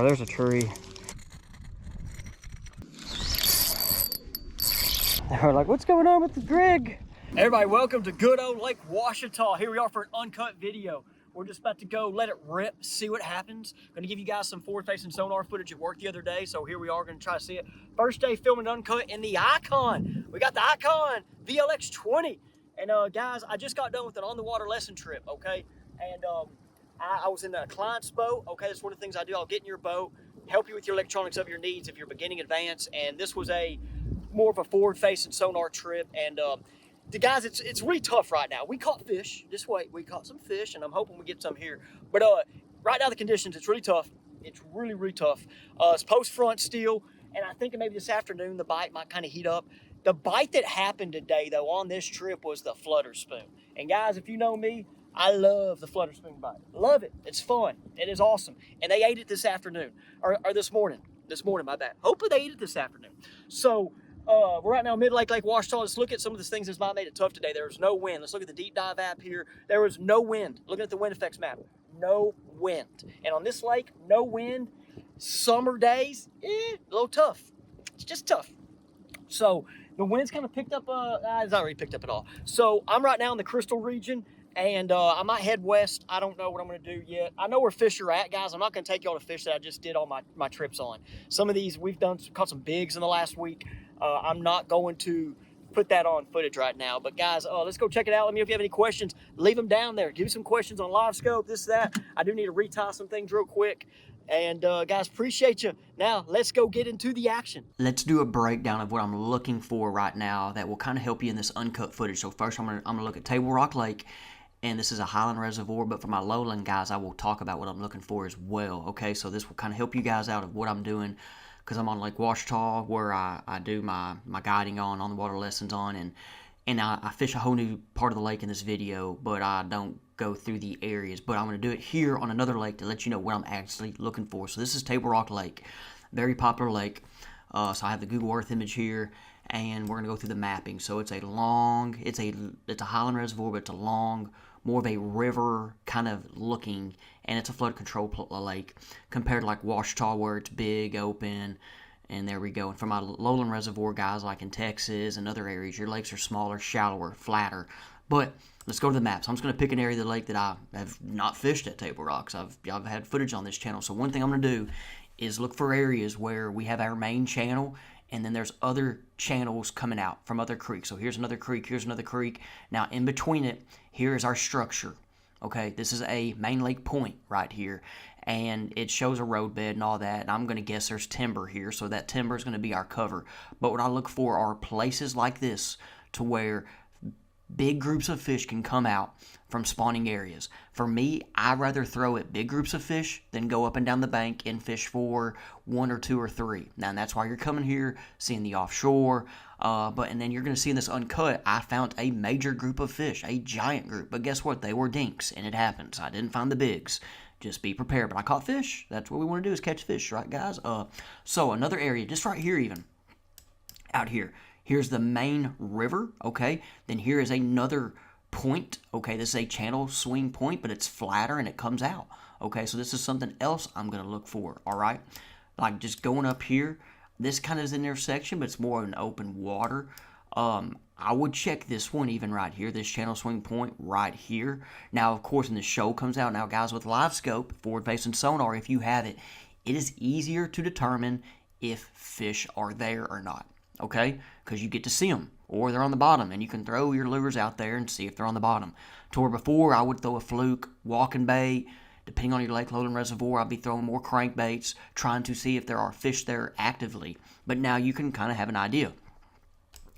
there's a tree. They're like, what's going on with the Greg? Everybody, welcome to good old Lake Ouachita. Here we are for an uncut video. We're just about to go let it rip, see what happens. Gonna give you guys some forward-facing sonar footage at work the other day, so here we are gonna try to see it. First day filming uncut in the Icon. We got the Icon VLX 20. And guys, I just got done with an on-the-water lesson trip, okay? And I was in a client's boat, okay? That's one of the things I do. I'll get in your boat, help you with your electronics of your needs if you're beginning, advanced, and this was more of a forward-facing sonar trip. And the guys, it's really tough right now. We caught fish. Just wait, we caught some fish, and I'm hoping we get some here. But right now the conditions, it's really tough. It's really, really tough. It's post-front still, and I think maybe this afternoon the bite might kind of heat up. The bite that happened today, though, on this trip was the flutter spoon. And guys, if you know me, I love the flutter spoon bite. Love it. It's fun. It is awesome. And they ate it this afternoon, or this morning. This morning, my bad. Hopefully they ate it this afternoon. So we're right now Lake Ouachita. Let's look at some of the things that might have made it tough today. There was no wind. Let's look at the deep dive app here. There was no wind. Looking at the wind effects map, no wind. And on this lake, no wind. Summer days, a little tough. It's just tough. So the wind's kind of picked up. It's not really picked up at all. So I'm right now in the Crystal region, and I might head west. I don't know what I'm going to do yet. I know where fish are at, guys. I'm not going to take y'all to fish that I just did all my trips on. Some of these we've caught some bigs in the last week. I'm not going to put that on footage right now. But guys, let's go check it out. Let me know if you have any questions. Leave them down there. Give me some questions on live scope, this, that. I do need to retie some things real quick. And guys, appreciate you. Now, let's go get into the action. Let's do a breakdown of what I'm looking for right now that will kind of help you in this uncut footage. So first, I'm gonna look at Table Rock Lake, and this is a highland reservoir. But for my lowland guys, I will talk about what I'm looking for as well. Okay, so this will kind of help you guys out of what I'm doing, because I'm on Lake Ouachita, where I do my guiding on the water lessons on, and I fish a whole new part of the lake in this video, but I don't go through the areas. But I'm going to do it here on another lake to let you know what I'm actually looking for. So this is Table Rock Lake, very popular lake. So I have the Google Earth image here, and we're going to go through the mapping. So it's a highland reservoir, but it's a long, more of a river kind of looking, and it's a flood control lake compared to like Ouachita, where it's big, open. And there we go. And for my lowland reservoir guys, like in Texas and other areas, your lakes are smaller, shallower, flatter. But let's go to the map. So I'm just going to pick an area of the lake that I have not fished at Table Rocks. I've had footage on this channel. So one thing I'm going to do is look for areas where we have our main channel, and then there's other channels coming out from other creeks. So here's another creek, here's another creek. Now in between it, here is our structure. Okay, this is a main lake point right here, and it shows a roadbed and all that, and I'm going to guess there's timber here, so that timber is going to be our cover. But what I look for are places like this to where big groups of fish can come out from spawning areas. For me, I'd rather throw at big groups of fish than go up and down the bank and fish for 1 or 2 or 3. Now, and that's why you're coming here, seeing the offshore. And then you're going to see in this uncut, I found a major group of fish, a giant group. But guess what? They were dinks, and it happens. I didn't find the bigs. Just be prepared. But I caught fish. That's what we want to do, is catch fish, right, guys? So another area, just right here even, out here. Here's the main river, okay? Then here is another point, okay? This is a channel swing point, but it's flatter and it comes out, okay? So this is something else I'm going to look for, all right? Like just going up here, this kind of is an intersection, but it's more an open water. I would check this one even right here, this channel swing point right here. Now, of course, when the show comes out, now guys, with live scope, forward-facing sonar, if you have it, it is easier to determine if fish are there or not. Okay, because you get to see them, or they're on the bottom, and you can throw your lures out there and see if they're on the bottom. To where before, I would throw a fluke, walking bait. Depending on your lake lowland reservoir, I'll be throwing more crankbaits, trying to see if there are fish there actively. But now you can kind of have an idea.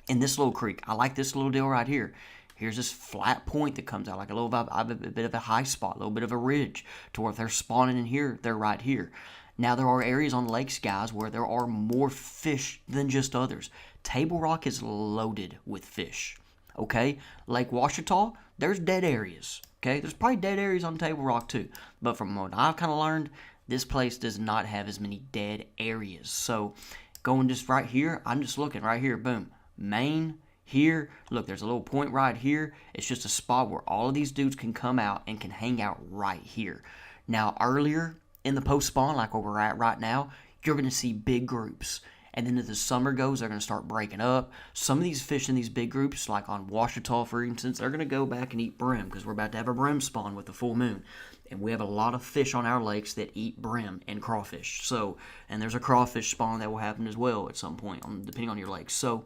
In this little creek, I like this little deal right here. Here's this flat point that comes out, like a bit of a high spot, a little bit of a ridge, to where if they're spawning in here, they're right here. Now, there are areas on lakes, guys, where there are more fish than just others. Table Rock is loaded with fish, okay? Lake Ouachita, there's dead areas, okay? There's probably dead areas on Table Rock, too. But from what I've kind of learned, this place does not have as many dead areas. So, going just right here, I'm just looking right here, boom. Main, here, look, there's a little point right here. It's just a spot where all of these dudes can come out and can hang out right here. Now, earlier in the post spawn, like where we're at right now, you're going to see big groups. And then as the summer goes, they're going to start breaking up. Some of these fish in these big groups, like on Ouachita, for instance, they're going to go back and eat brim because we're about to have a brim spawn with the full moon. And we have a lot of fish on our lakes that eat brim and crawfish. So, and there's a crawfish spawn that will happen as well at some point, depending on your lake. So,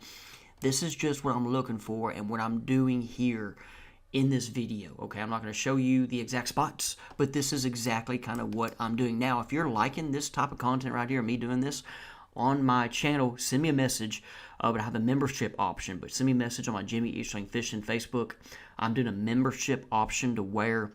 this is just what I'm looking for and what I'm doing here in this video. Okay, I'm not going to show you the exact spots, but this is exactly kind of what I'm doing. Now, if you're liking this type of content right here, me doing this on my channel, send me a message. But I have a membership option, but send me a message on my Jimmy Eastling Fishing Facebook. I'm doing a membership option to where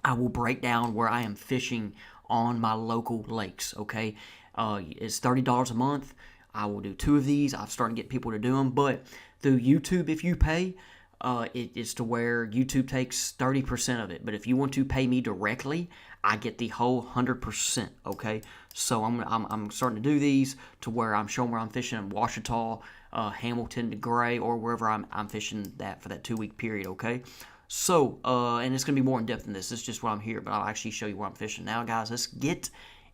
I will break down where I am fishing on my local lakes, okay? It's $30 a month. I will do 2 of these. I've started to get people to do them, but through YouTube, if you pay, it is to where YouTube takes 30% of it. But if you want to pay me directly, I get the whole 100%, okay? So I'm starting to do these to where I'm showing where I'm fishing in Ouachita, Hamilton to Gray, or wherever I'm fishing that for that 2-week period, okay? So, and it's going to be more in depth than this. This is just what I'm here, but I'll actually show you where I'm fishing. Now, guys, let's get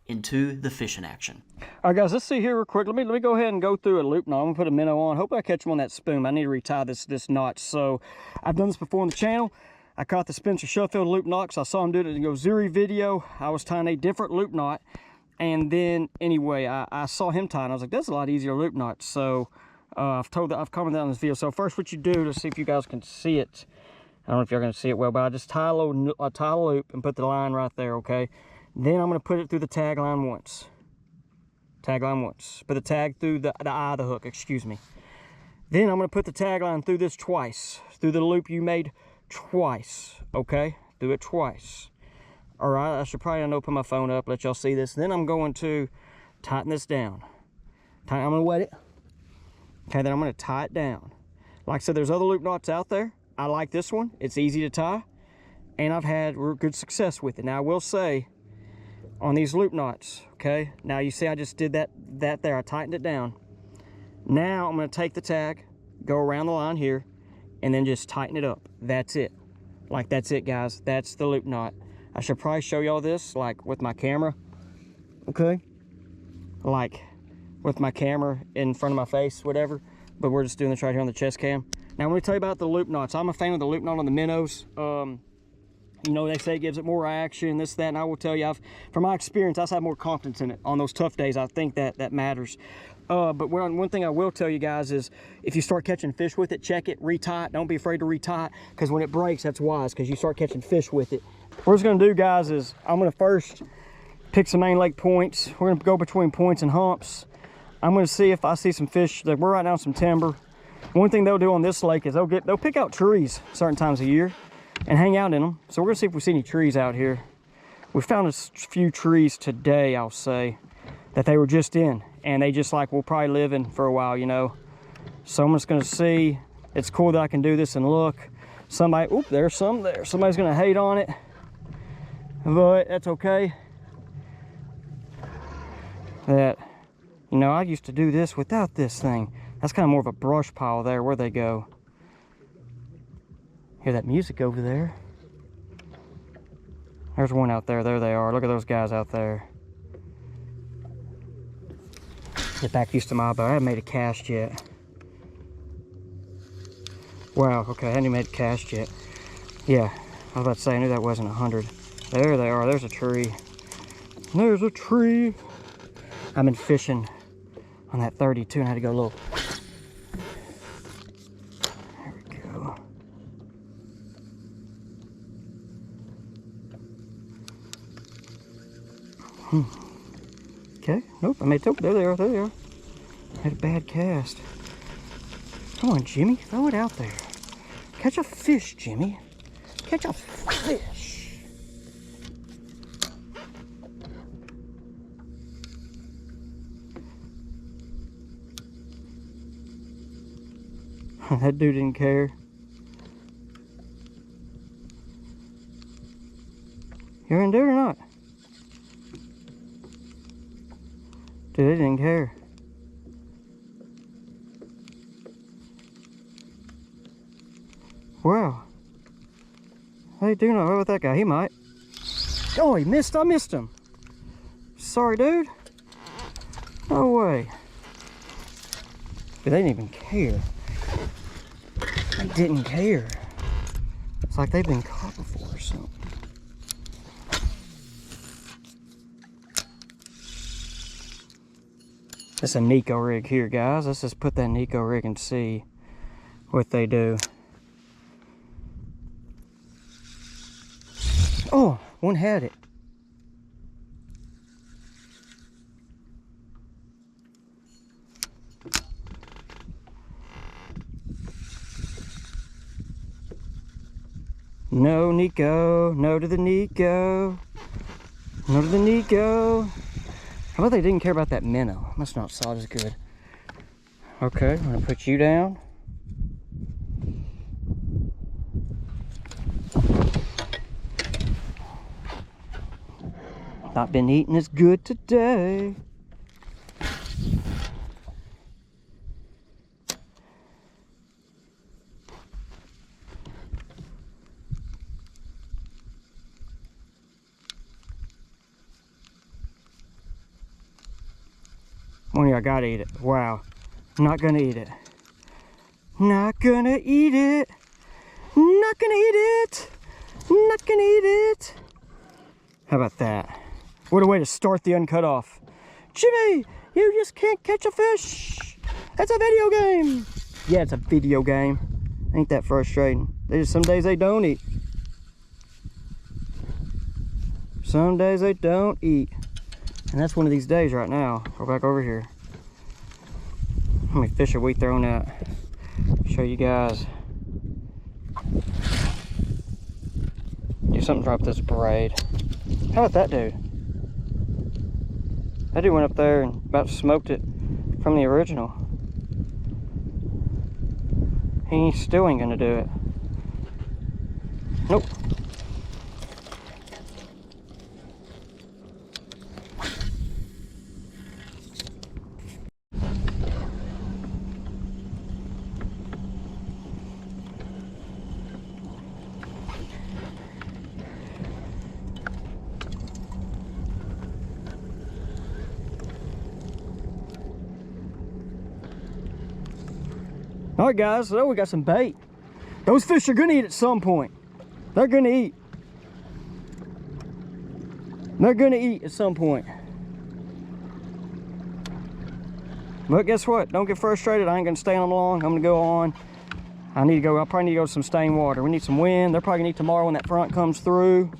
into the fishing action. All right, guys, let's see here real quick. Let me go ahead and go through a loop knot. I'm going to put a minnow on. Hope I catch him on that spoon. I need to retie this knot. So, I've done this before on the channel. I caught the Spencer Sheffield loop knot because I saw him do it in the Gozuri video. I was tying a different loop knot. And then, anyway, I saw him tying. I was like, that's a lot easier loop knot. So, I've commented on this video. So, first what you do to see if you guys can see it. I don't know if you're going to see it well, but I just tie a loop and put the line right there, okay? Then I'm going to put it through the tag line once. Tag line once. Put the tag through the eye of the hook, excuse me. Then I'm going to put the tag line through this twice. Through the loop you made twice, okay? Do it twice. All right, I should probably open my phone up, let y'all see this. Then I'm going to tighten this down. I'm going to wet it. Okay, then I'm going to tie it down. Like I said, there's other loop knots out there. I like this one. It's easy to tie, and I've had good success with it. Now, I will say, on these loop knots, okay? Now, you see I just did that there. I tightened it down. Now, I'm going to take the tag, go around the line here, and then just tighten it up. That's it. Like, that's it, guys. That's the loop knot. I should probably show y'all this, like, with my camera, okay? Like, with my camera in front of my face, whatever. But we're just doing this right here on the chest cam. Now, I'm going to tell you about the loop knots. I'm a fan of the loop knot on the minnows. You know, they say it gives it more action, this, that, and I will tell you, from my experience, I have more confidence in it. On those tough days, I think that matters. But one thing I will tell you guys is, if you start catching fish with it, check it, retie it. Don't be afraid to retie it, because when it breaks, that's wise, because you start catching fish with it. What we're just going to do, guys, is I'm going to first pick some main lake points. We're going to go between points and humps. I'm going to see if I see some fish. We're right now on some timber. One thing they'll do on this lake is they'll pick out trees certain times of year and hang out in them. So we're gonna see if we see any trees out here. We found a few trees today, I'll say, that they were just in, and they just like will probably live in for a while, you know. So I'm just gonna see. It's cool that I can do this and look. Somebody, oop, there's some there. Somebody's gonna hate on it, but that's okay. That, you know, I used to do this without this thing. That's kind of more of a brush pile there. Where they go? Hear that music over there? There's one out there. There they are. Look at those guys out there. Get back used to my boat. I haven't made a cast yet. Wow, okay, I hadn't made a cast yet. Yeah, I was about to say, I knew that wasn't 100. There they are. There's a tree. There's a tree. I've been fishing on that 32 and I had to go a little. There we go. Okay, nope, I made, oh, there they are, there they are. I had a bad cast. Come on, Jimmy, throw it out there. Catch a fish, Jimmy. Catch a fish. That dude didn't care. You gonna do it or not? Dude, they didn't care. Wow. They do not know about that guy. He might. Oh, he missed. I missed him. Sorry, dude. No way. But they didn't even care. They didn't care. It's like they've been caught before or something. This is a Nico rig here, guys. Let's just put that Nico rig and see what they do. Oh, one had it. No, Nico. No to the Nico. No to the Nico. How about they didn't care about that minnow? Must not saw it as good. Okay, I'm gonna put you down. Not been eating as good today. One of y'all gotta eat it. Wow. Not gonna eat it. Not gonna eat it. Not gonna eat it. Not gonna eat it. How about that? What a way to start the Uncut off. Jimmy, you just can't catch a fish. That's a video game. Yeah, it's a video game. Ain't that frustrating? Some days they don't eat. Some days they don't eat. And that's one of these days right now. Go back over here. How many fish are we throwing out? Show you guys. Do something drop this braid. How about that dude? That dude went up there and about smoked it from the original. He still ain't gonna do it. Nope. All right, guys, so we got some bait. Those fish are gonna eat at some point. They're gonna eat. They're gonna eat at some point. But guess what? Don't get frustrated. I ain't gonna stay on long. I'm gonna go on. I'll probably need to go to some stained water. We need some wind. They're probably gonna eat tomorrow when that front comes through.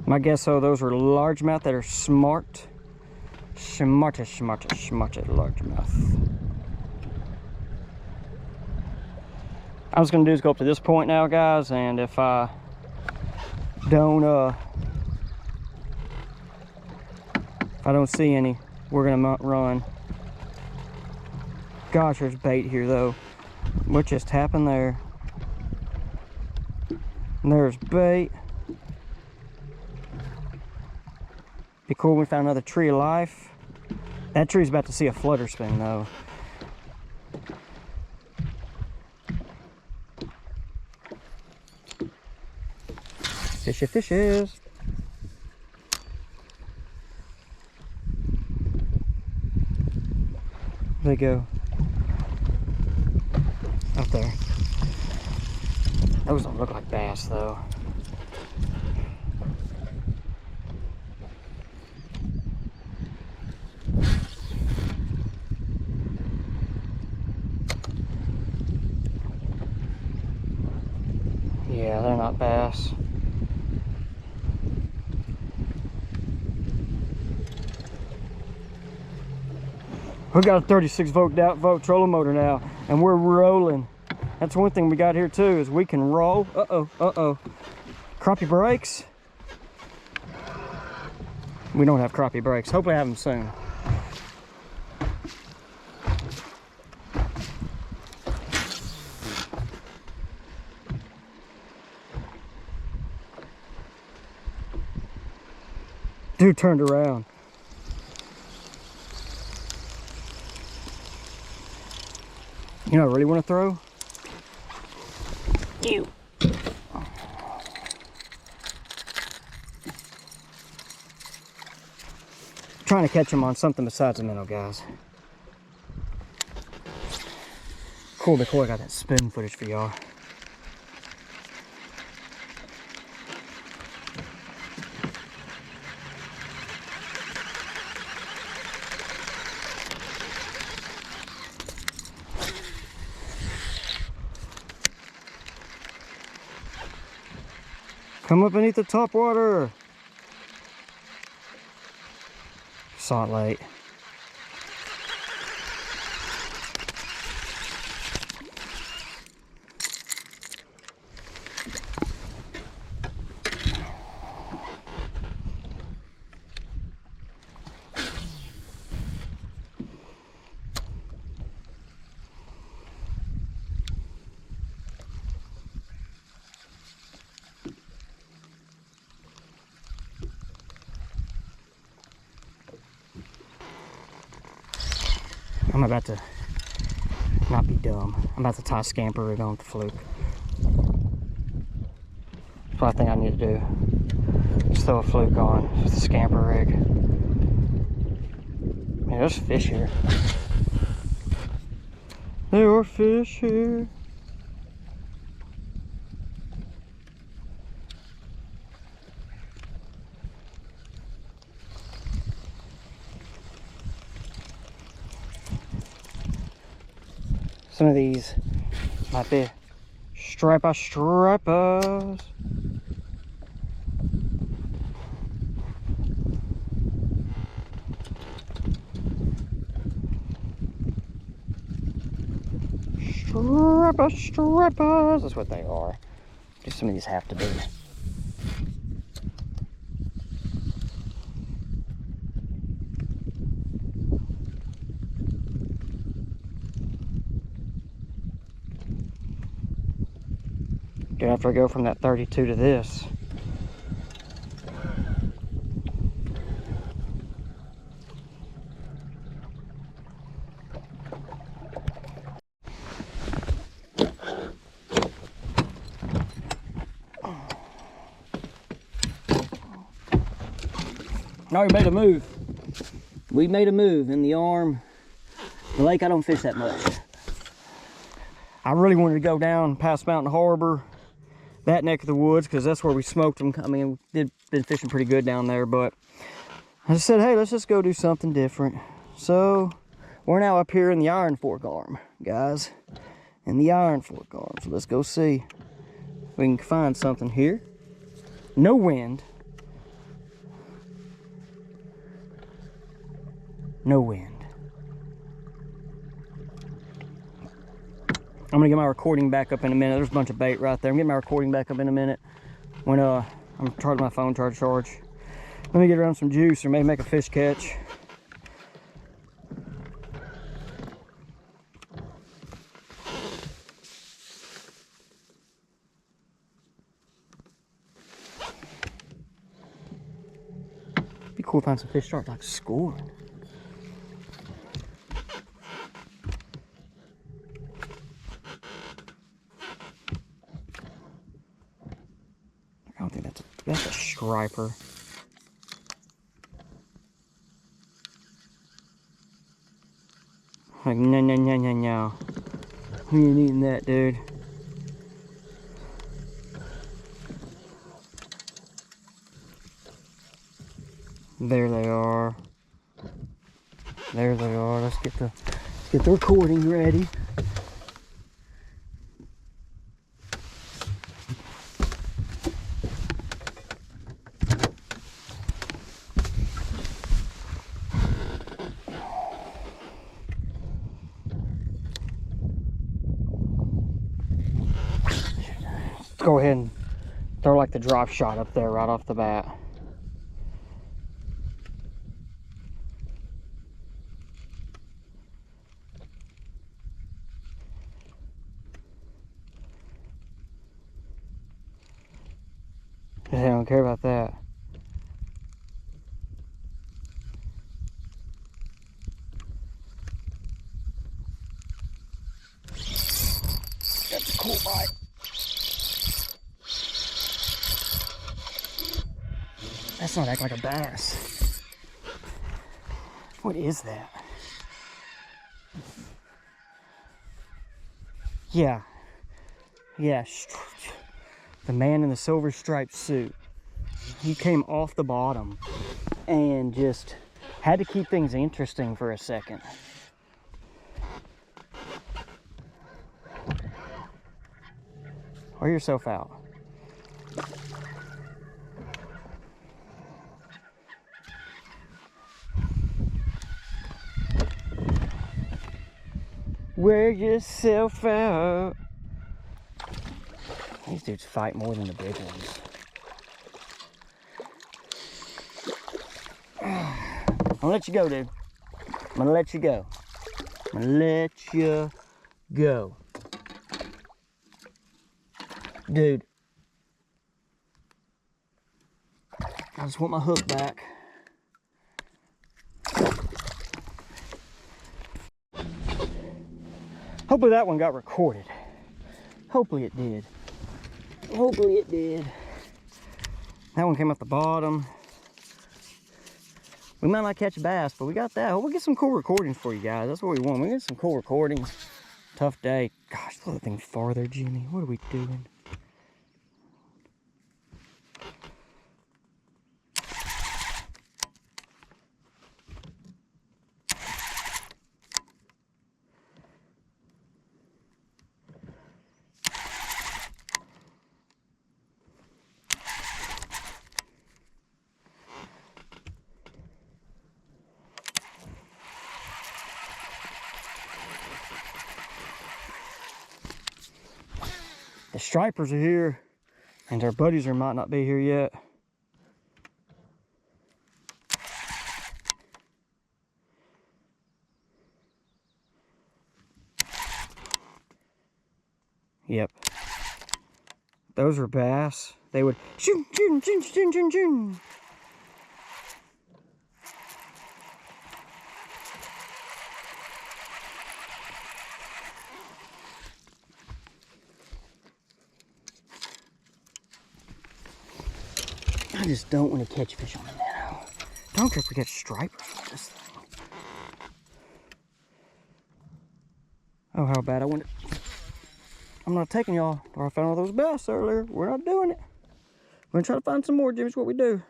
My guess, so those are largemouth that are smart. Smartest largemouth. I'm just gonna do is go up to this point now, guys, and if I don't see any, we're gonna run. Gosh, there's bait here though. What just happened there? And there's bait. Be cool if we found another tree of life. That tree's about to see a flutter spin though. Fishy fishes. There they go. Up there. Those don't look like bass though. Yeah, they're not bass. We got a 36 volt trolling motor now, and we're rolling. That's one thing we got here too, is we can roll. Uh-oh. Crappie brakes. We don't have crappie brakes. Hopefully I have them soon. Dude turned around. You know what I really want to throw? You. Trying to catch them on something besides a minnow, guys. Cool decoy, got that spin footage for y'all. Come up beneath the top water. Saw it late. I'm about to not be dumb. I'm about to tie a scamper rig on with the fluke. That's what I think I need to do. Just throw a fluke on with the scamper rig. Man, there's fish here. There are fish here. Some of these might be stripers. Strippers. That's what they are. Just some of these have to be. Dude, after I go from that 32 to this. Now we made a move. We made a move in the arm. The lake, I don't fish that much. I really wanted to go down past Mountain Harbor, that neck of the woods, because that's where we smoked them. I mean, we've been fishing pretty good down there, but I just said, hey, let's just go do something different. So we're now up here in the Iron Fork arm, guys. In the Iron Fork arm. So let's go see if we can find something here. No wind. No wind. I'm gonna get my recording back up in a minute. There's a bunch of bait right there. I'm getting my recording back up in a minute when I'm charging my phone, charge. Let me get around some juice or maybe make a fish catch. Be cool to find some fish start like scoring. I don't think that's a striper. Like, no. We ain't eating that, dude. There they are. There they are. Let's get the recording ready. Go ahead and throw like the drop shot up there right off the bat. I don't care about that. cool bite. That's not acting like a bass. What is that? Yeah. Yeah. The man in the silver striped suit. He came off the bottom and just had to keep things interesting for a second. Wear yourself out. Wear yourself out. These dudes fight more than the big ones. I'm gonna let you go, dude. I'm gonna let you go. I'm gonna let you go. Dude. I just want my hook back. Hopefully that one got recorded. Hopefully it did. Hopefully it did. That one came off the bottom. We might not catch a bass, but we got that. We'll get some cool recordings for you guys. That's what we want. We get some cool recordings. Tough day. Gosh, pull that thing farther, Jimmy. What are we doing? The stripers are here, and our buddies might not be here yet. Yep. Those are bass. They would shoot, shoot, shoot, shoot, shoot, shoot. I just don't want to catch fish on the minnow. Don't care if we get stripers on this thing. Oh, how bad I want it. I'm not taking y'all where I found all those bass earlier. We're not doing it. We're gonna try to find some more, Jimmy's what we do.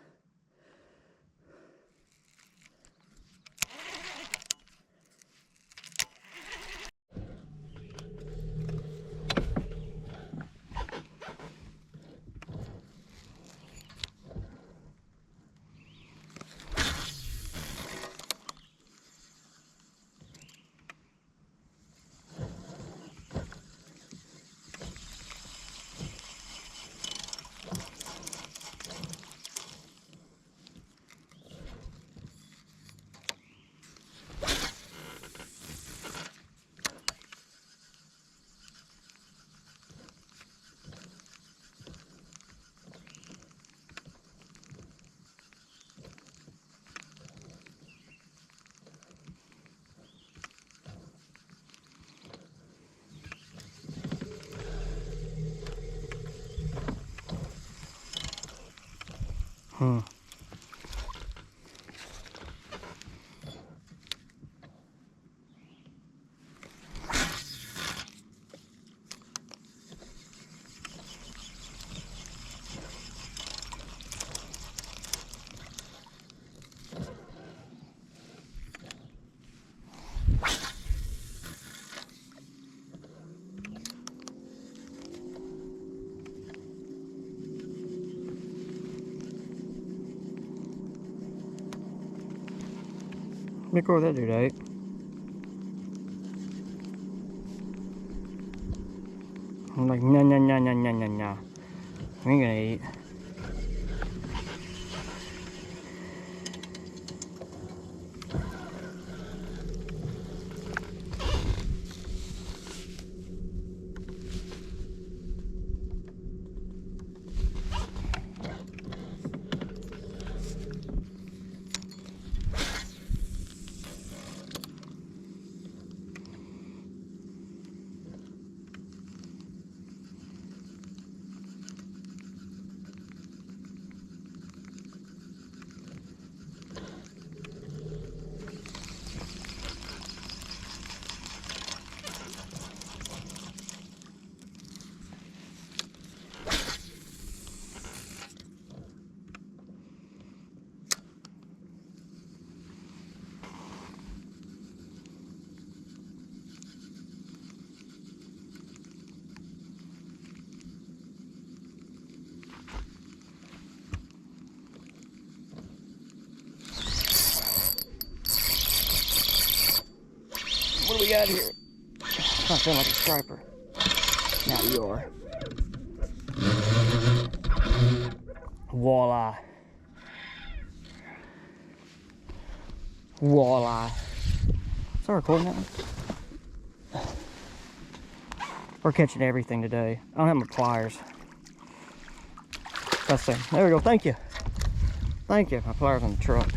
Hmm. Let me go with that dude, eh? I'm like, no, no, no, no, no, no, no. We ain't gonna eat. out of here. Not sound like a striper. Now you are. Walleye. Walleye. Is that recording that one? We're catching everything today. I don't have my pliers. That's it. There we go. Thank you. Thank you. My pliers in the truck.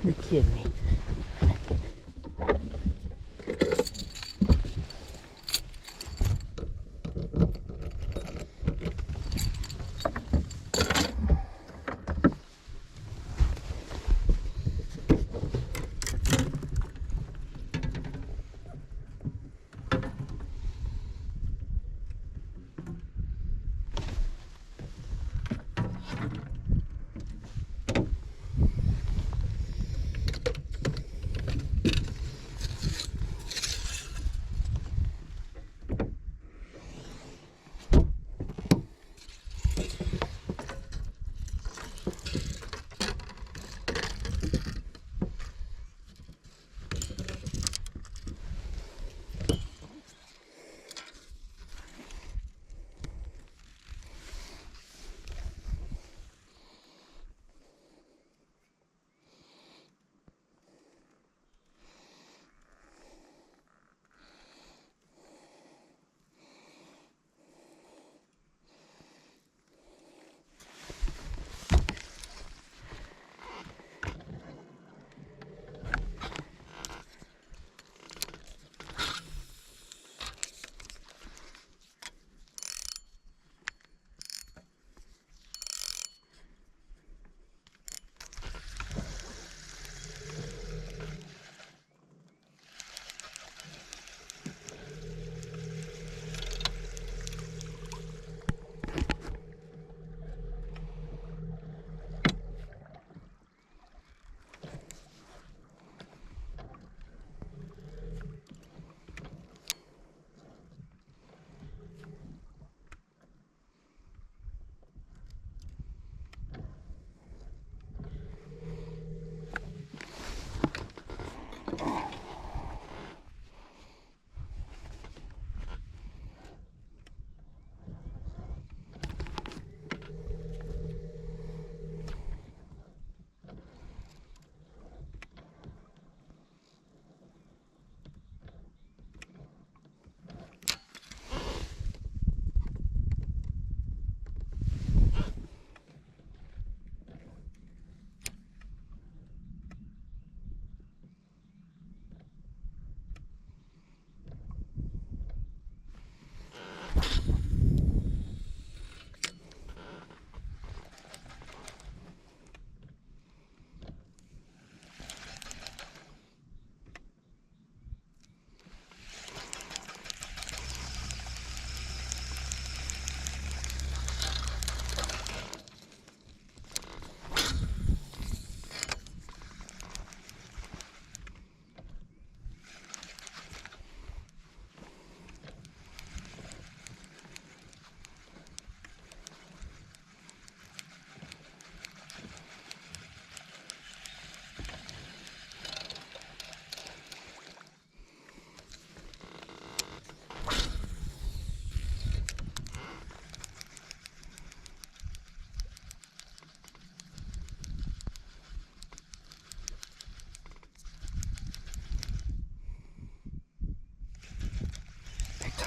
You're kidding me.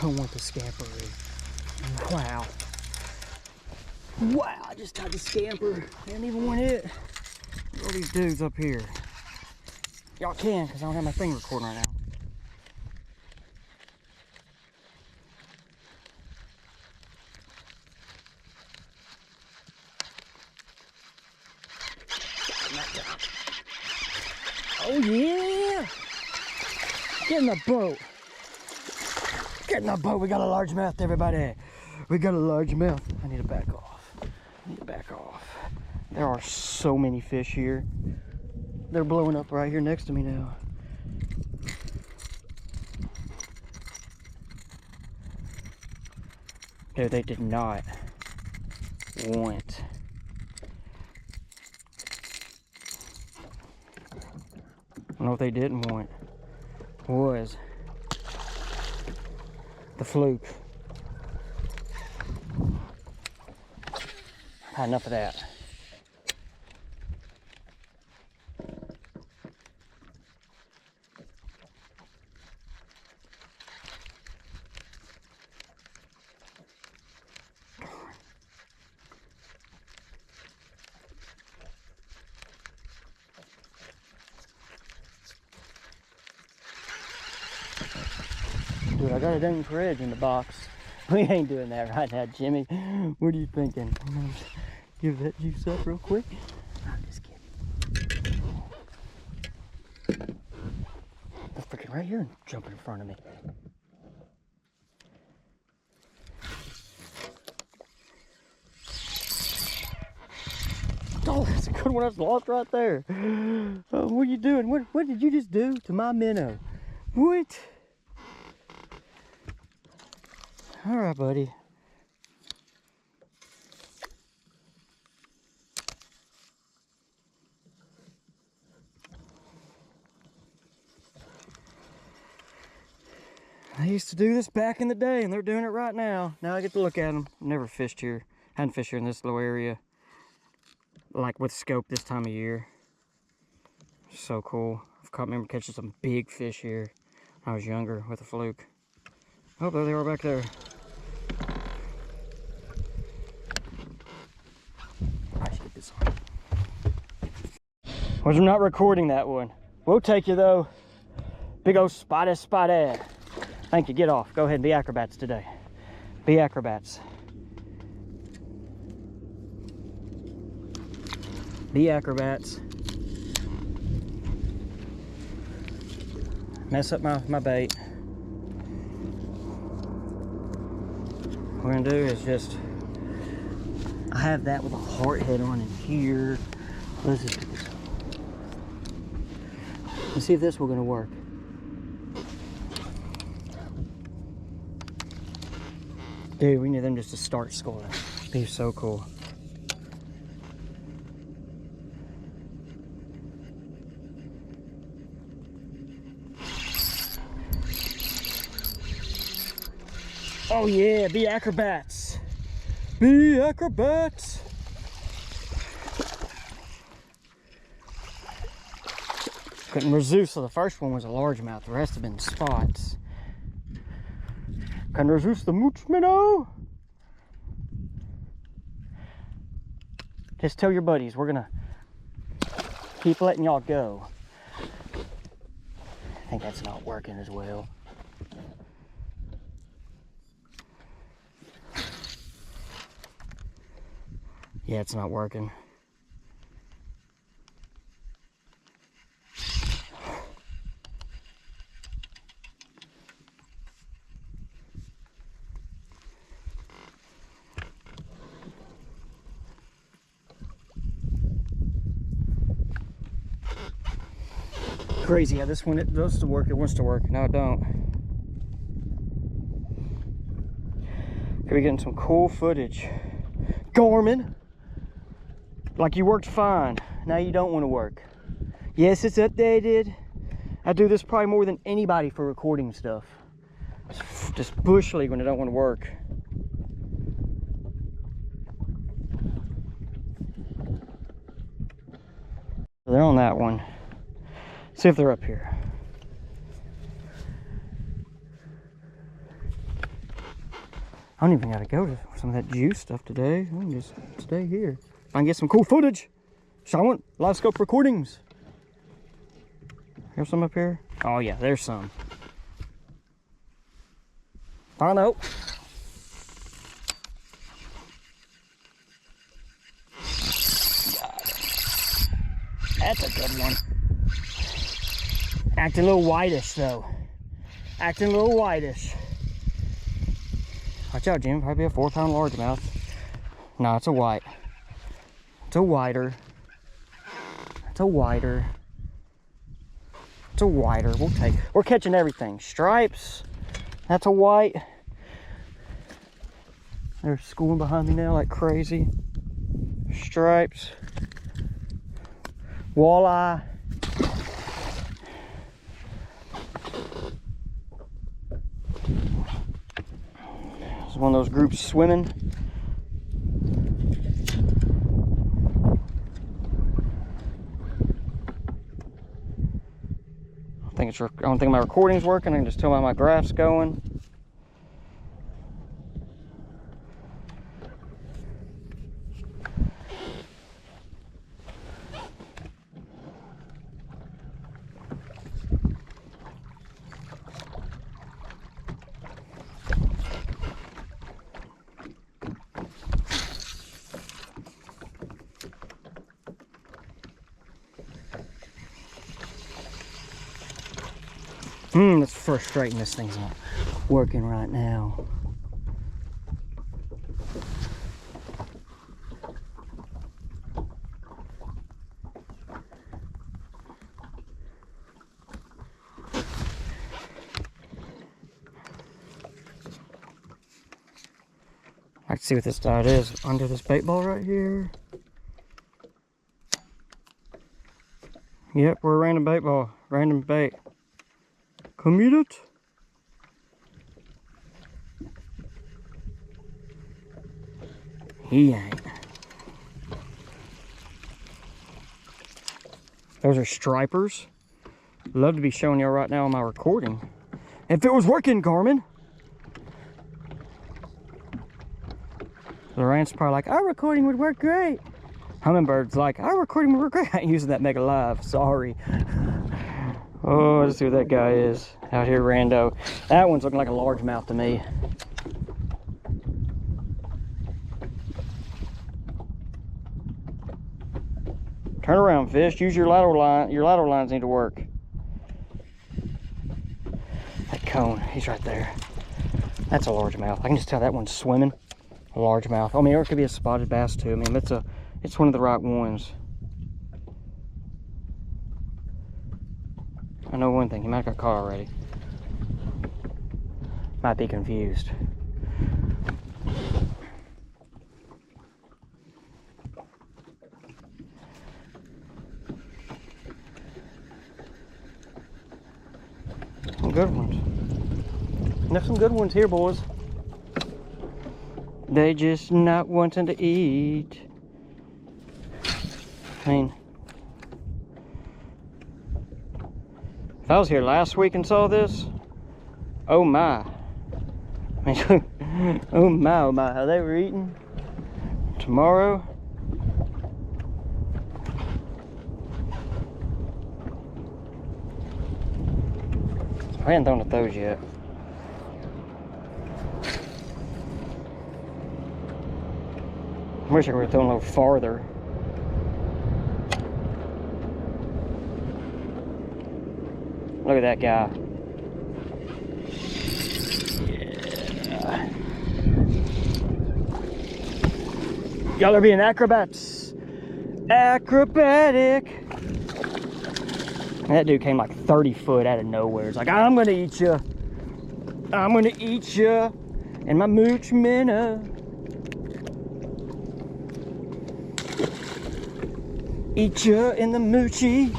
don't want the scamper in. Wow. Wow, I just tied the scamper. I didn't even want it. Look at all these dudes up here. Y'all can, because I don't have my thing recording right now. Oh yeah! Get in the boat. Get in the boat. We got a largemouth, everybody. We got a largemouth. I need to back off. I need to back off. There are so many fish here. They're blowing up right here next to me now. Dude, they did not want. I don't know what they didn't want was the fluke. Had enough of that. Dude, I got a dang edge in the box. We ain't doing that right now, Jimmy. What are you thinking? I'm gonna give that juice up real quick. I'm just kidding. They're freaking right here and jumping in front of me. Oh, that's a good one. That's lost right there. Oh, what are you doing? What did you just do to my minnow? What? All right, buddy. I used to do this back in the day, and they're doing it right now. Now I get to look at them. Never fished here. Hadn't fished here in this little area, like with scope this time of year. So cool. I remember catching some big fish here when I was younger with a fluke. Oh, there they are back there. I should get this on. Was not recording that one. We'll take you though. Big old spotty. Thank you. Get off. Go ahead and be acrobats today. Be acrobats. Be acrobats. Mess up my bait. What we're gonna do is just, I have that with a heart head on in here. Let's just get this. Let's see if this will gonna work. Dude, we need them just to start schooling. Be so cool. Oh yeah, be acrobats. Be acrobats. Couldn't resist, so the first one was a largemouth. The rest have been spots. Can resist the mooch minnow? Just tell your buddies we're gonna keep letting y'all go. I think that's not working as well. Yeah, it's not working. Crazy how this one, it does to work, it wants to work. No, it don't. Could be getting some cool footage. Gorman, like you worked fine, now you don't want to work. Yes, it's updated. I do this probably more than anybody for recording stuff. Just bush league when I don't want to work. They're on that one. See if they're up here. I don't even gotta go to some of that juice stuff today. I can just stay here. I can get some cool footage. So I want live scope recordings. Here's some up here. Oh yeah, there's some. I know. That's a good one. Acting a little whitish though. Acting a little whitish. Watch out, Jim. Probably a 4-pound largemouth. No, it's a white. It's a whiter. It's a whiter. It's a whiter. We'll take. We're catching everything. Stripes. That's a white. They're schooling behind me now like crazy. Stripes. Walleye. This is one of those groups swimming. I don't think my recording's working. I can just tell how my graph's going. It's frustrating. This thing's not working right now. I can see what this dot is under this bait ball right here. Yep, we're a random bait ball. Random bait. Come eat it. He ain't. Those are stripers. Love to be showing y'all right now on my recording. If it was working, Garmin. Lorraine's probably like, our recording would work great. Hummingbird's like, our recording would work great. I ain't using that Mega Live, sorry. Oh, let's see what that guy is out here, rando. That one's looking like a largemouth to me. Turn around, fish. Use your lateral line. Your lateral lines need to work. That cone, he's right there. That's a largemouth. I can just tell that one's swimming. A largemouth. I mean, or it could be a spotted bass too. I mean, it's one of the right ones. I know one thing, he might have got caught already. Might be confused. Some good ones. There's some good ones here, boys. They just not wanting to eat. I mean, if I was here last week and saw this, oh my. I mean, oh my, how they were eating. Tomorrow. I hadn't thrown at those yet. I wish I could have thrown a little farther. Look at that guy. Yeah. Y'all are being acrobats. Acrobatic. And that dude came like 30 foot out of nowhere. It's like, I'm gonna eat you. I'm gonna eat you. And my mooch minnow. Eat you in the moochie.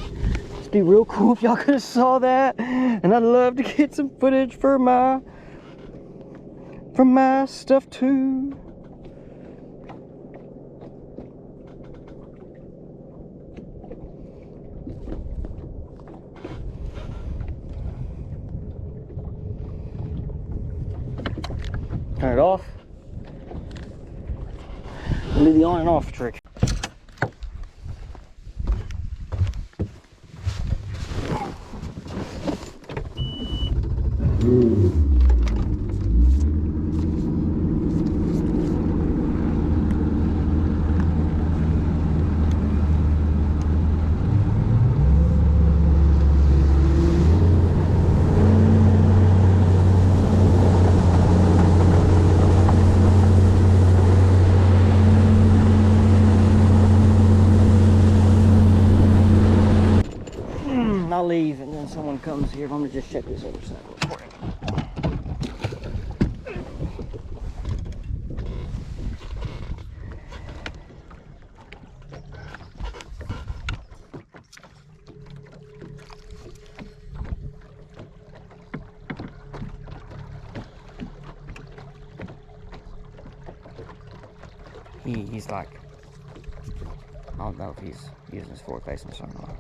It'd be real cool if y'all could have saw that. And I'd love to get some footage for my stuff too. Turn it off. Do the on and off trick. I'll leave and then someone comes here. I'm gonna just check this other side real quick. He's like, I don't know if he's using his forward facing somewhere.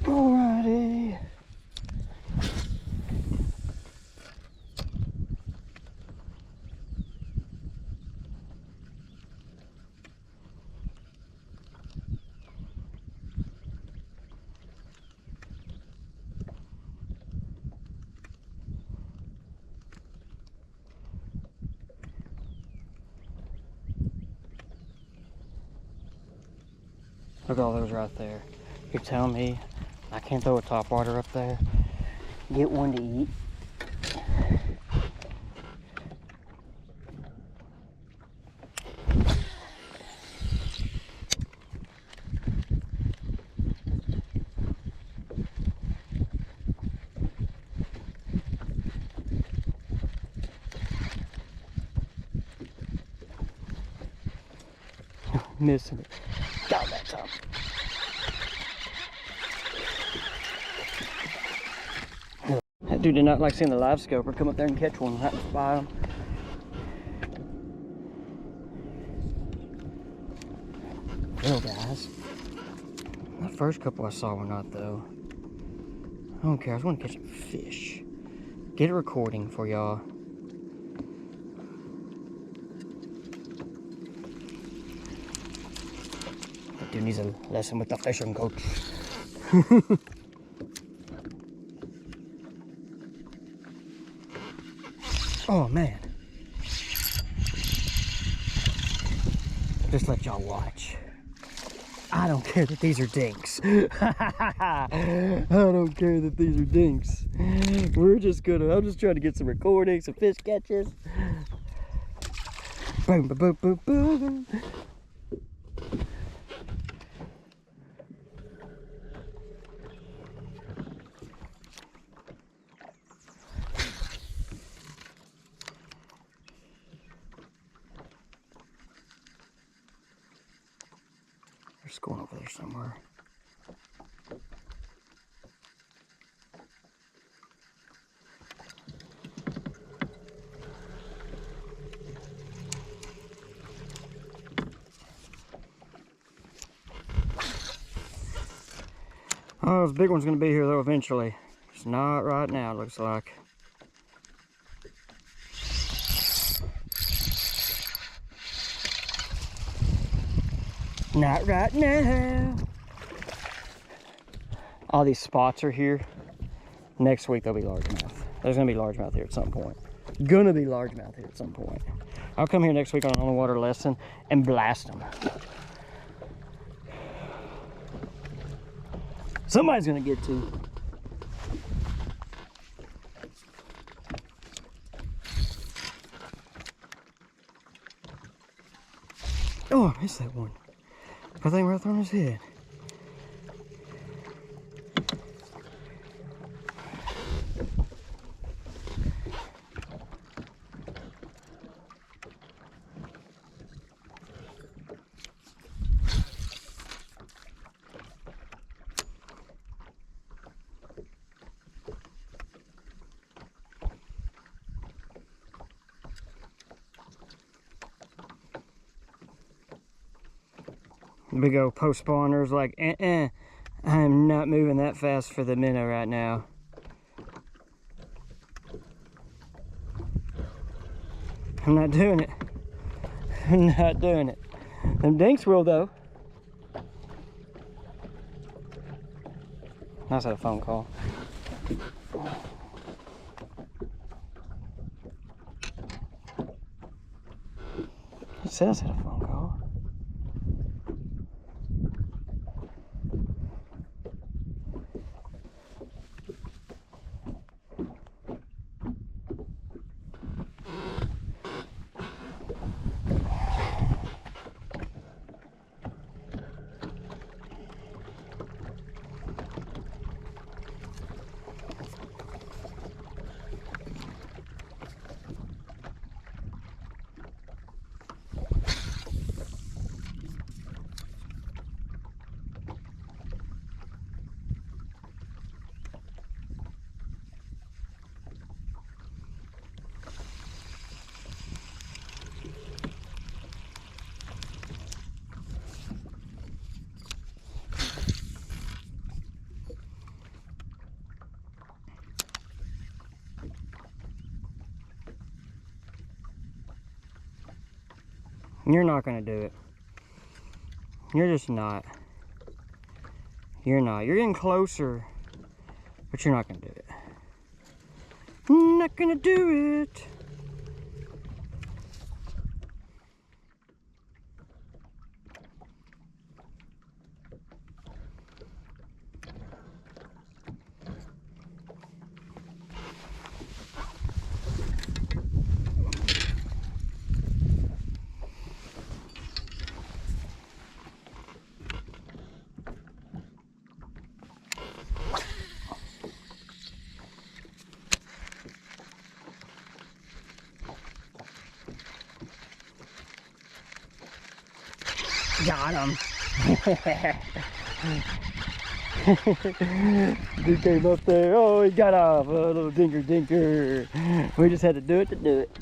Alrighty. Look at all those right there. You're telling me I can't throw a topwater up there? Get one to eat? Missing it. Got that time. That dude did not like seeing the live scoper come up there and catch one right by him. Well, guys, that first couple I saw were not though. I don't care. I just want to catch a fish. Get a recording for y'all. That dude needs a lesson with the fishing coach. Oh man. Just let y'all watch. I don't care that these are dinks. I don't care that these are dinks. I'm just trying to get some recordings, some fish catches. Boom, boom, boom, boom, boom. There's going over there somewhere. Oh, this big one's gonna be here though eventually. It's not right now, it looks like. Not right now. All these spots are here. Next week there'll be largemouth. There's gonna be largemouth here at some point. Gonna be largemouth here at some point. I'll come here next week on an on-the-water lesson and blast them. Somebody's gonna get to. Oh, I missed that one. I think right on his head. Big old post spawners like, I'm not moving that fast for the minnow right now. I'm not doing it. I'm not doing it. Them dinks will though. Nice had a phone call. It says I had a phone call. You're not gonna do it. You're just not. You're not. You're getting closer, but you're not gonna do it. Not gonna do it. Got him. Dude came up there. Oh, he got off. Oh, little dinker. We just had to do it to do it.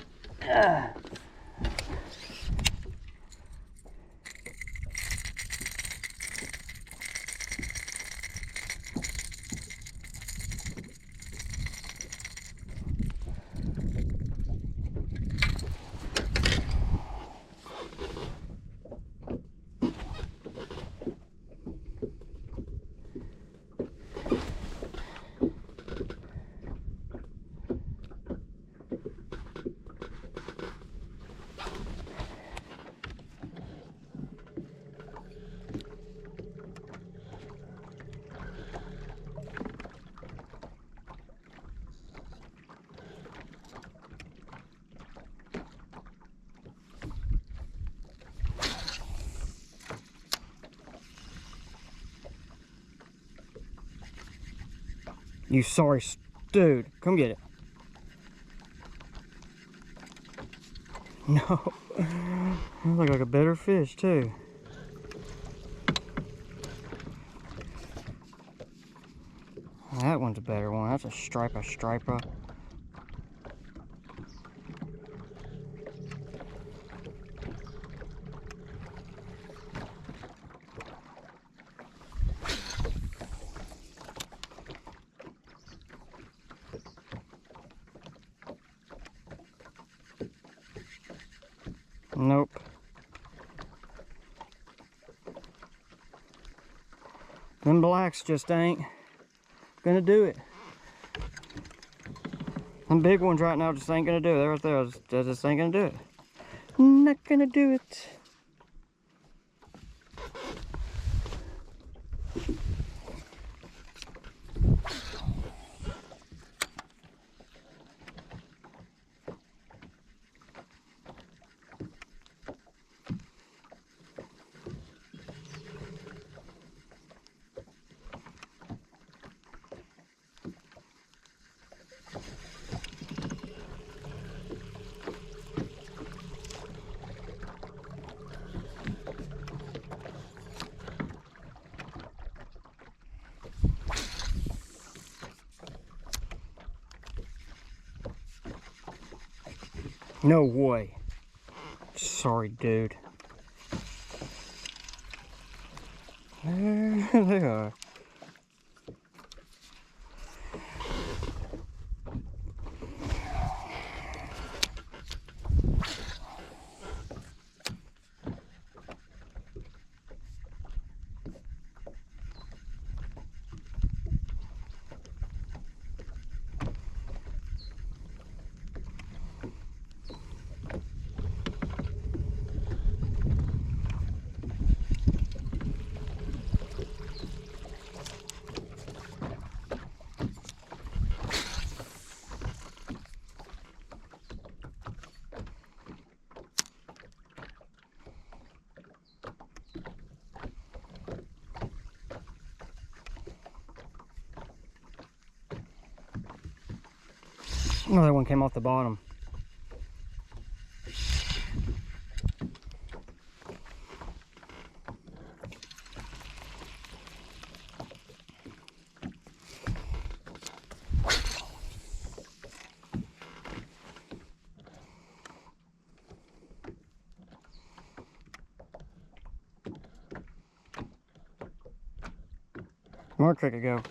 You sorry, dude. Come get it. No. That looks like a better fish, too. That one's a better one. That's a striper. Nope. Them blacks just ain't gonna do it. Them big ones right now just ain't gonna do it. They're right there. They just ain't gonna do it. Not gonna do it. No way. Sorry, dude. There they are. Another one came off the bottom. Where'd Cricket go?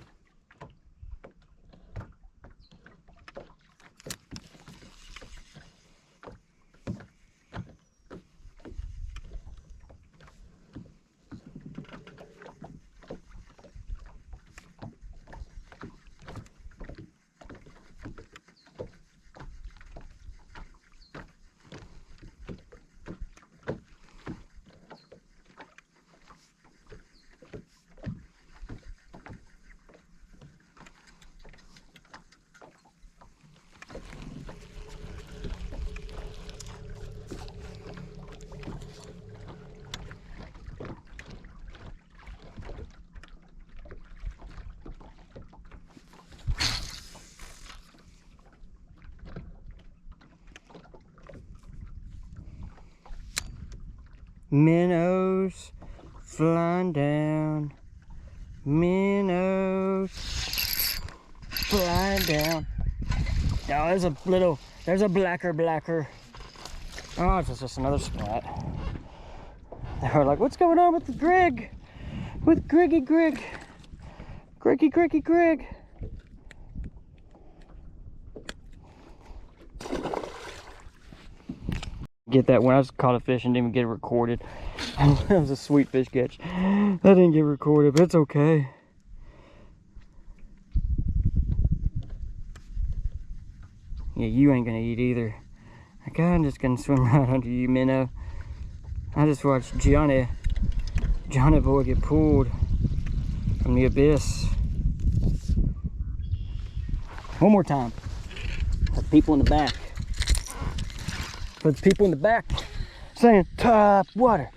Minnows flying down. Minnows flying down. Oh, there's a blacker. Oh, it's just another spot. They were like, what's going on with the Greg? With Greggy Greg. Greg. Get that when I just caught a fish and didn't even get it recorded. That was a sweet fish catch. I didn't get recorded, but it's okay. Yeah, you ain't gonna eat either. Okay, I'm just gonna swim right under you, minnow. I just watched Johnny boy get pulled from the abyss. One more time. For the people in the back. For the people in the back saying top water.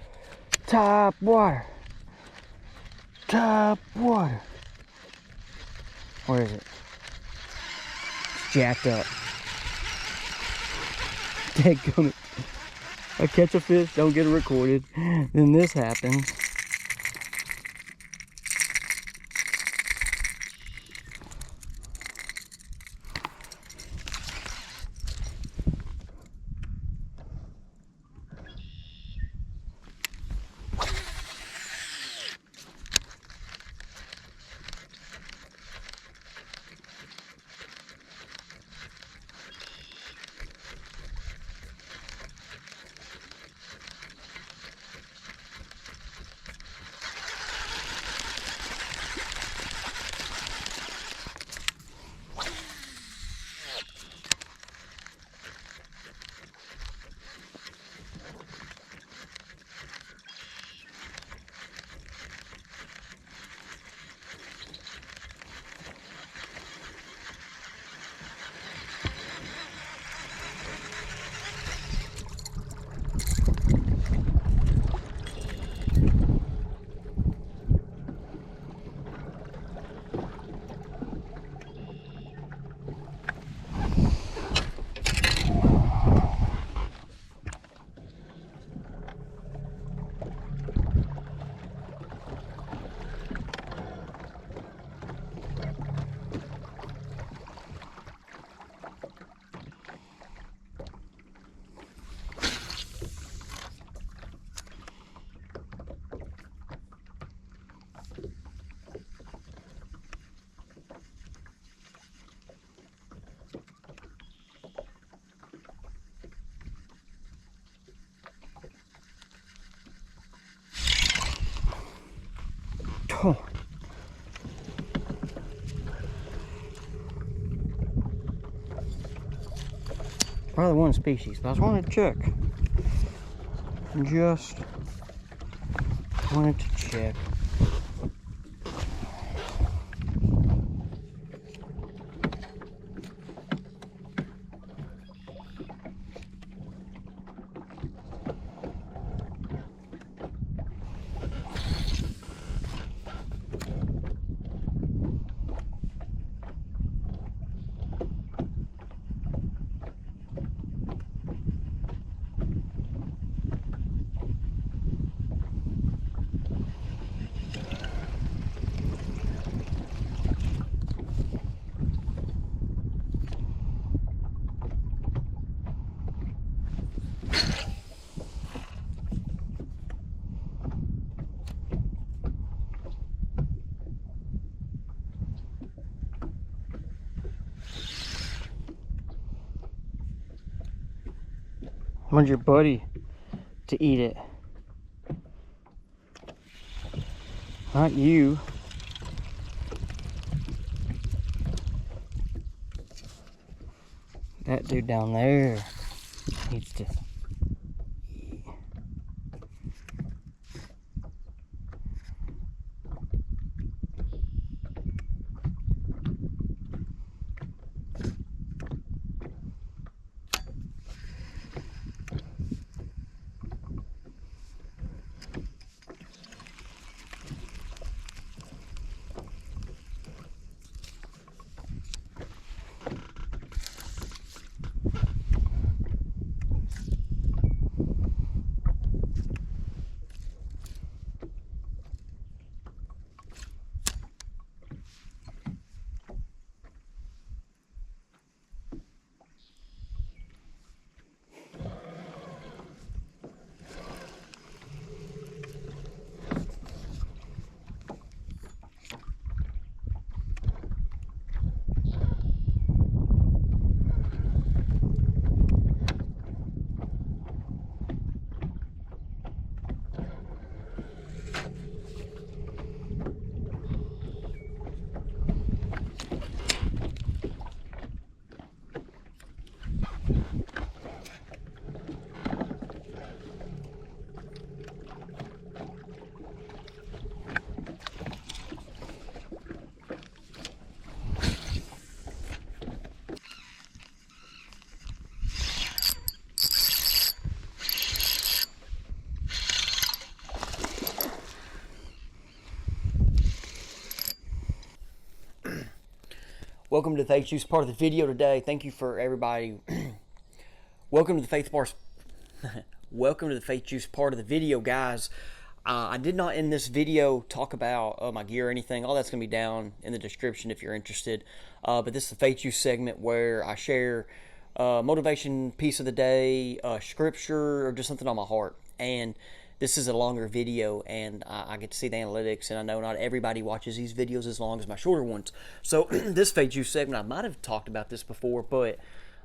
Where is it? It's jacked up. Dadgummit. I catch a fish, don't get it recorded, then this happens. Oh. Probably one species, but I just wanted to check. Just wanted to check. I want your buddy to eat it. Not you. That dude down there needs to eat. Welcome to the Faith Juice part of the video today. Thank you for everybody. Welcome to the Faith Bar. Welcome to the Faith Juice part of the video, guys. I did not in this video talk about my gear or anything. All that's going to be down in the description if you're interested. But this is the Faith Juice segment where I share motivation piece of the day, scripture, or just something on my heart. And this is a longer video, and I get to see the analytics, and I know not everybody watches these videos as long as my shorter ones. So this Faith Juice segment, I might have talked about this before, but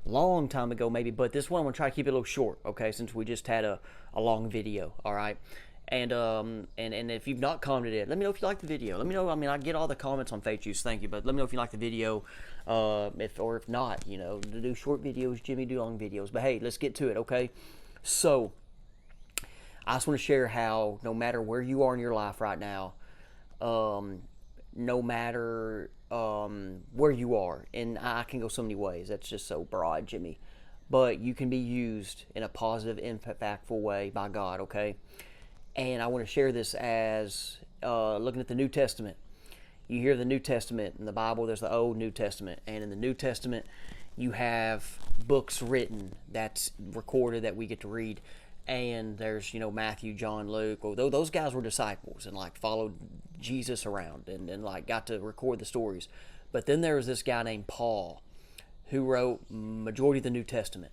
a long time ago maybe. But this one I'm going to try to keep it a little short, okay, since we just had a long video, all right? And if you've not commented it, let me know if you like the video. Let me know. I mean, I get all the comments on Faith Juice, thank you, but let me know if you like the video, if not, you know, to do short videos, Jimmy do long videos. But hey, let's get to it, okay? So I just want to share how no matter where you are in your life right now, no matter where you are, and I can go so many ways, that's just so broad, Jimmy, but you can be used in a positive, impactful way by God, okay? And I want to share this as looking at the New Testament. You hear the New Testament in the Bible, there's the Old New Testament, and in the New Testament you have books written that's recorded that we get to read. And there's, you know, Matthew, John, Luke. Although those guys were disciples and like followed Jesus around and like got to record the stories. But then there was this guy named Paul who wrote majority of the New Testament.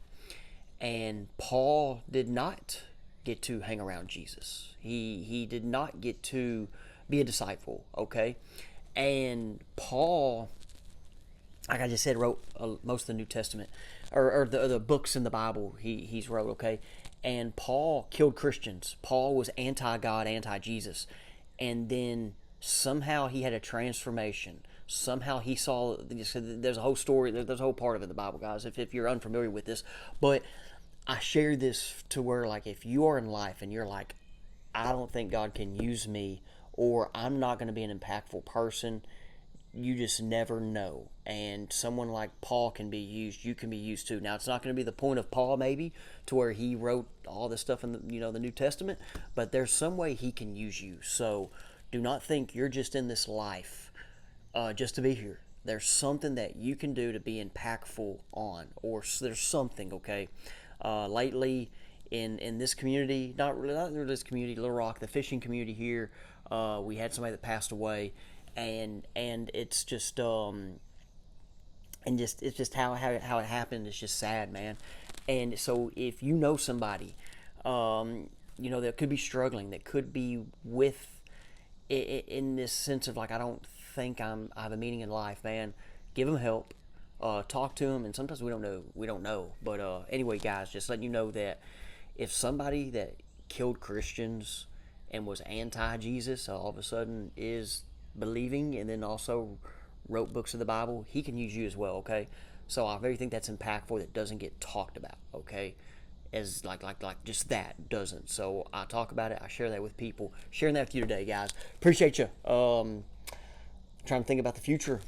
And Paul did not get to hang around Jesus. He did not get to be a disciple, okay? And Paul, like I just said, wrote most of the New Testament, or the books in the Bible he's wrote, okay? And Paul killed Christians. Paul was anti-God, anti-Jesus. And then somehow he had a transformation. Somehow he saw, there's a whole story, there's a whole part of it in the Bible, guys, if you're unfamiliar with this. But I share this to where, like, if you are in life and you're like, I don't think God can use me, or I'm not going to be an impactful person, you just never know. And someone like Paul can be used, you can be used too. Now, it's not going to be the point of Paul, maybe, to where he wrote all this stuff in the New Testament, but there's some way he can use you. So do not think you're just in this life just to be here. There's something that you can do to be impactful on, or there's something, okay? Lately, in this community, not this community, Little Rock, the fishing community here, we had somebody that passed away, and it's just it's just how it happened. It's just sad, man. And so if you know somebody, that could be struggling, that could be with in this sense of like, I don't think I have a meaning in life, man, give them help. Talk to them, and sometimes we don't know. But anyway, guys, just letting you know that if somebody that killed Christians and was anti-Jesus all of a sudden is believing, and then also wrote books of the Bible, he can use you as well, okay? So I really think that's impactful, that doesn't get talked about, okay? As like just that doesn't. So I talk about it, I share that with people. Sharing that with you today, guys. Appreciate you. Trying to think about the future.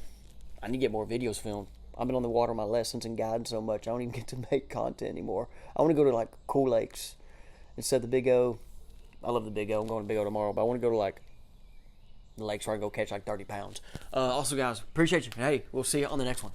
I need to get more videos filmed. I've been on the water my lessons and guiding so much, I don't even get to make content anymore. I want to go to like cool lakes instead of the Big O. I love the Big O. I'm going to Big O tomorrow, but I want to go to like the lakes where I can go catch like 30 pounds. Also, guys, appreciate you. Hey, we'll see you on the next one.